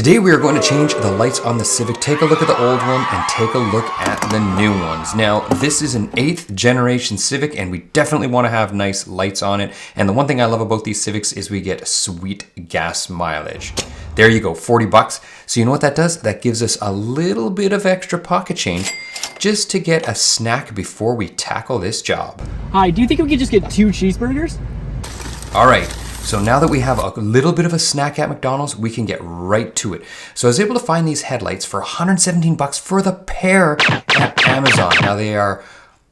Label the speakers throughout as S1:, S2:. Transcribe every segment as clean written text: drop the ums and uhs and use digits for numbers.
S1: Today we are going to change the lights on the Civic, take a look at the old one and take a look at the new ones. Now, this is an 8th generation Civic and we definitely want to have nice lights on it. And the one thing I love about these Civics is we get sweet gas mileage. There you go, 40 bucks. So you know what that does? That gives us a little bit of extra pocket change just to get a snack before we tackle this job.
S2: Hi, do you think we could just get 2 cheeseburgers?
S1: All right. So now that we have a little bit of a snack at McDonald's, we can get right to it. So I was able to find these headlights for 117 bucks for the pair at Amazon. Now they are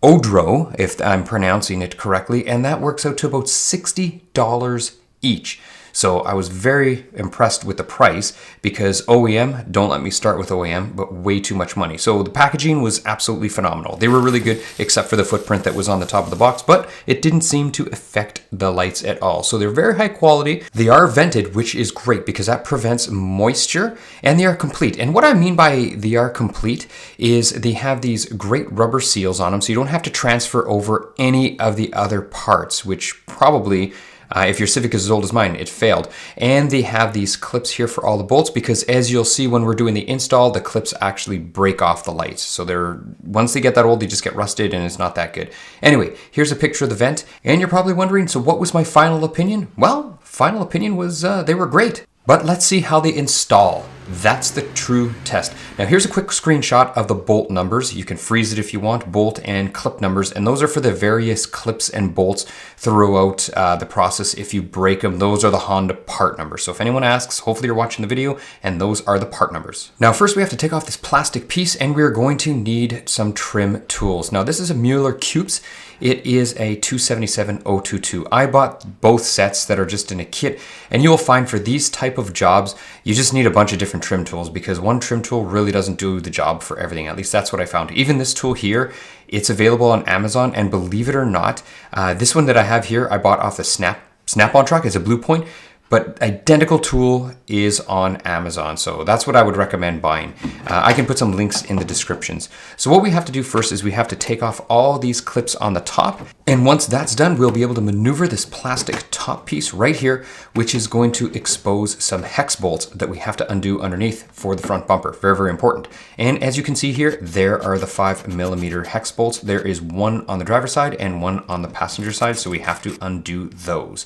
S1: Odro, if I'm pronouncing it correctly, and that works out to about $60 each. So I was very impressed with the price because OEM, don't let me start with OEM, but way too much money. So the packaging was absolutely phenomenal. They were really good except for the footprint that was on the top of the box, but it didn't seem to affect the lights at all. So they're very high quality. They are vented, which is great because that prevents moisture, and they are complete. And what I mean by they are complete is they have these great rubber seals on them, so you don't have to transfer over any of the other parts, which probably if your Civic is as old as mine, it failed. And they have these clips here for all the bolts because as you'll see when we're doing the install, the clips actually break off the lights. So once they get that old, they just get rusted and it's not that good. Anyway, here's a picture of the vent. And you're probably wondering, so what was my final opinion? Well, final opinion was they were great. But let's see how they install. That's the true test. Now here's a quick screenshot of the bolt numbers. You can freeze it if you want, bolt and clip numbers. And those are for the various clips and bolts throughout the process. If you break them, those are the Honda part numbers. So if anyone asks, hopefully you're watching the video and those are the part numbers. Now first we have to take off this plastic piece and we're going to need some trim tools. Now this is a Mueller Kueps. It is a 277-022. I bought both sets that are just in a kit, and you will find for these type of jobs, you just need a bunch of different trim tools because one trim tool really doesn't do the job for everything. At least that's what I found. Even this tool here, it's available on Amazon, and believe it or not, this one that I have here, I bought off the Snap-on truck. It's a Blue Point. But identical tool is on Amazon, so that's what I would recommend buying. I can put some links in the descriptions. So what we have to do first is we have to take off all these clips on the top, and once that's done, we'll be able to maneuver this plastic top piece right here, which is going to expose some hex bolts that we have to undo underneath for the front bumper. Very, very important. And as you can see here, there are the 5mm hex bolts. There is one on the driver's side and one on the passenger side, so we have to undo those.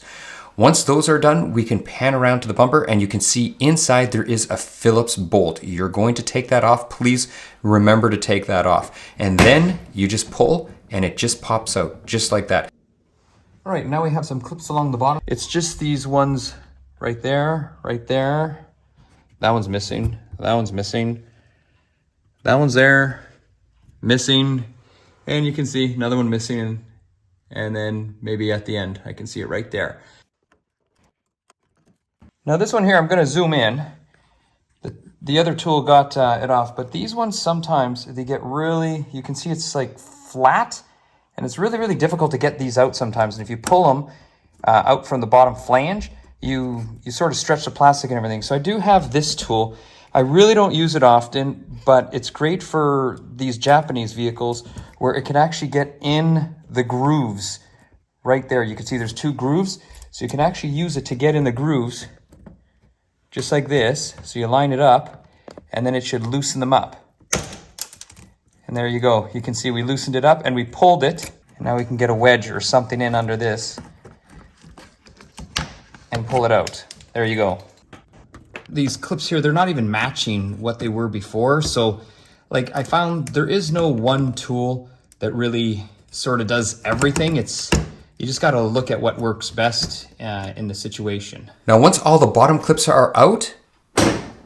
S1: Once those are done, we can pan around to the bumper and you can see inside there is a Phillips bolt. You're going to take that off. Please remember to take that off. And then you just pull and it just pops out just like that. All right, now we have some clips along the bottom. It's just these ones right there, right there. That one's missing. That one's missing. That one's there, missing. And you can see another one missing. And then maybe at the end, I can see it right there. Now this one here, I'm going to zoom in. The other tool got it off, but these ones sometimes they get really, you can see it's like flat, and it's really, really difficult to get these out sometimes. And if you pull them out from the bottom flange, you sort of stretch the plastic and everything. So I do have this tool. I really don't use it often, but it's great for these Japanese vehicles where it can actually get in the grooves right there. You can see there's 2 grooves, so you can actually use it to get in the grooves. Just like this, so you line it up, and then it should loosen them up. And there you go. You can see we loosened it up and we pulled it. And now we can get a wedge or something in under this and pull it out. There you go. These clips here, they're not even matching what they were before. So like I found there is no one tool that really sort of does everything. You just got to look at what works best in the situation. Now, once all the bottom clips are out,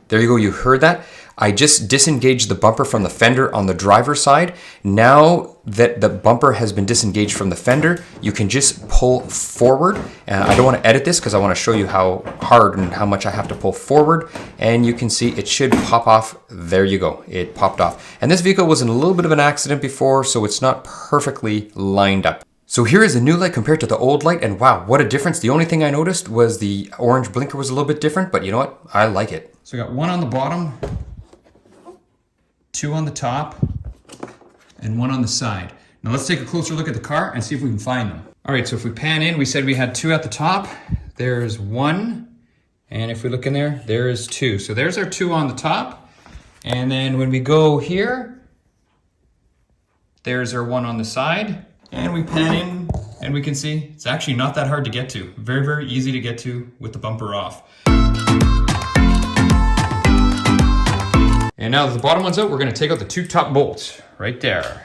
S1: there you go, you heard that. I just disengaged the bumper from the fender on the driver's side. Now that the bumper has been disengaged from the fender, you can just pull forward. I don't want to edit this because I want to show you how hard and how much I have to pull forward. And you can see it should pop off. There you go, it popped off. And this vehicle was in a little bit of an accident before, so it's not perfectly lined up. So here is the new light compared to the old light, and wow, what a difference. The only thing I noticed was the orange blinker was a little bit different, but you know what? I like it. So I got 1 on the bottom, 2 on the top, and 1 on the side. Now let's take a closer look at the car and see if we can find them. All right, so if we pan in, we said we had 2 at the top. There's 1 And if we look in there, there is 2. So there's our 2 on the top. And then when we go here, there's our 1 on the side. And we pan in and we can see it's actually not that hard to get to. Very, very easy to get to with the bumper off. And now that the bottom one's out, we're gonna take out the 2 top bolts right there.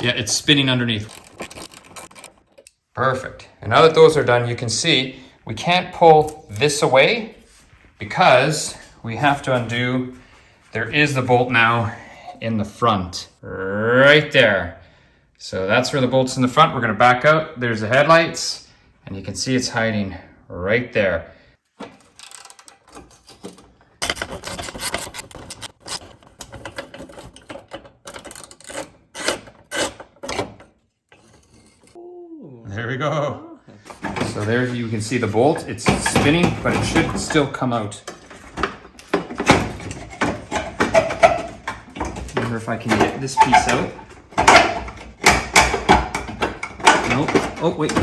S1: Yeah, it's spinning underneath. Perfect. And now that those are done, you can see we can't pull this away because we have to undo. There is the bolt now in the front, right there. So that's where the bolt's in the front. We're gonna back out. There's the headlights, and you can see it's hiding right there. There we go. So there you can see the bolt. It's spinning, but it should still come out. Wonder if I can get this piece out. Nope. Oh, wait.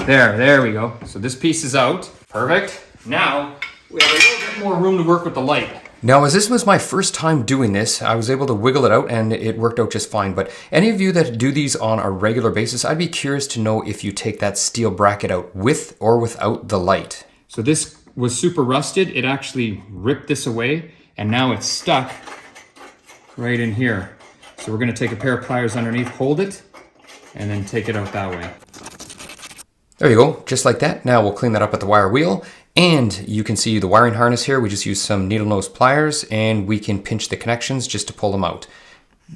S1: There we go. So this piece is out. Perfect. Now we have a little bit more room to work with the light. Now, as this was my first time doing this, I was able to wiggle it out and it worked out just fine. But any of you that do these on a regular basis, I'd be curious to know if you take that steel bracket out with or without the light. So this was super rusted. It actually ripped this away and now it's stuck right in here. So we're going to take a pair of pliers underneath, hold it, and then take it out that way. There you go, just like that. Now we'll clean that up with the wire wheel. And you can see the wiring harness here. We just use some needle nose pliers and we can pinch the connections just to pull them out.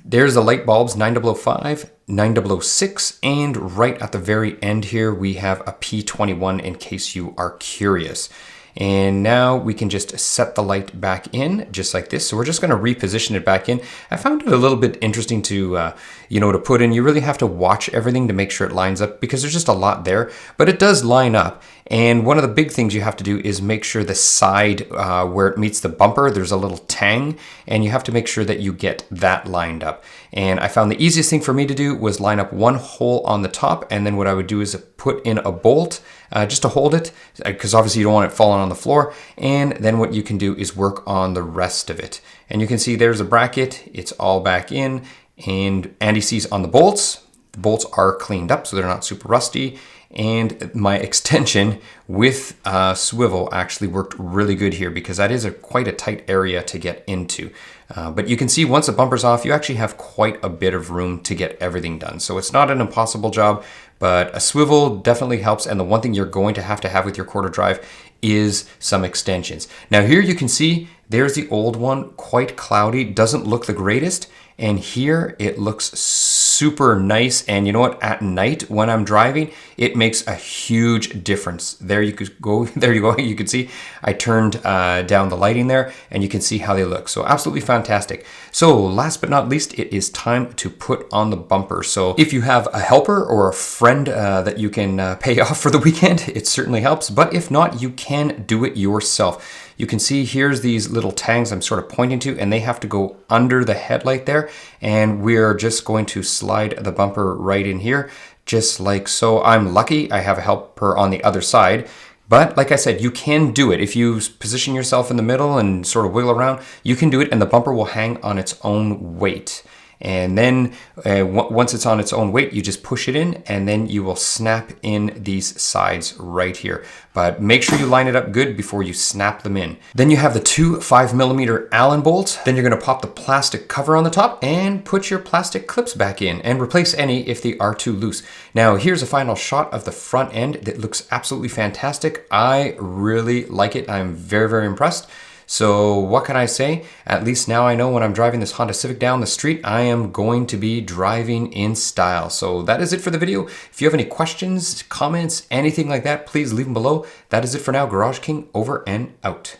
S1: There's the light bulbs, 9005, 9006, and right at the very end here, we have a P21 in case you are curious. And now we can just set the light back in just like this. So we're just going to reposition it back in. I found it a little bit interesting to, to put in. You really have to watch everything to make sure it lines up because there's just a lot there, but it does line up. And one of the big things you have to do is make sure the side where it meets the bumper, there's a little tang, and you have to make sure that you get that lined up. And I found the easiest thing for me to do was line up one hole on the top, and then what I would do is put in a bolt just to hold it, because obviously you don't want it falling on the floor. And then what you can do is work on the rest of it. And you can see there's a bracket, it's all back in, and Andy sees on the bolts. The bolts are cleaned up so they're not super rusty. And my extension with swivel actually worked really good here because that is quite a tight area to get into. But you can see once the bumper's off, you actually have quite a bit of room to get everything done. So it's not an impossible job, but a swivel definitely helps. And the one thing you're going to have with your quarter drive is some extensions. Now here you can see there's the old one, quite cloudy, doesn't look the greatest. And here it looks super nice. And you know what? At night when I'm driving, it makes a huge difference. There you could go. There you go. You can see I turned down the lighting there and you can see how they look. So absolutely fantastic. So last but not least, it is time to put on the bumper. So if you have a helper or a friend that you can pay off for the weekend, it certainly helps. But if not, you can do it yourself. You can see here's these little tangs I'm sort of pointing to, and they have to go under the headlight there. And we're just going to slide the bumper right in here, just like so. I'm lucky I have a helper on the other side. But like I said, you can do it. If you position yourself in the middle and sort of wiggle around, you can do it, and the bumper will hang on its own weight. And then once it's on its own weight, you just push it in and then you will snap in these sides right here. But make sure you line it up good before you snap them in. Then you have the two 5mm Allen bolts. Then you're gonna pop the plastic cover on the top and put your plastic clips back in and replace any if they are too loose. Now here's a final shot of the front end that looks absolutely fantastic. I really like it. I'm very, very impressed. So what can I say? At least now I know when I'm driving this Honda Civic down the street, I am going to be driving in style. So that is it for the video. If you have any questions, comments, anything like that, please leave them below. That is it for now. Garage King over and out.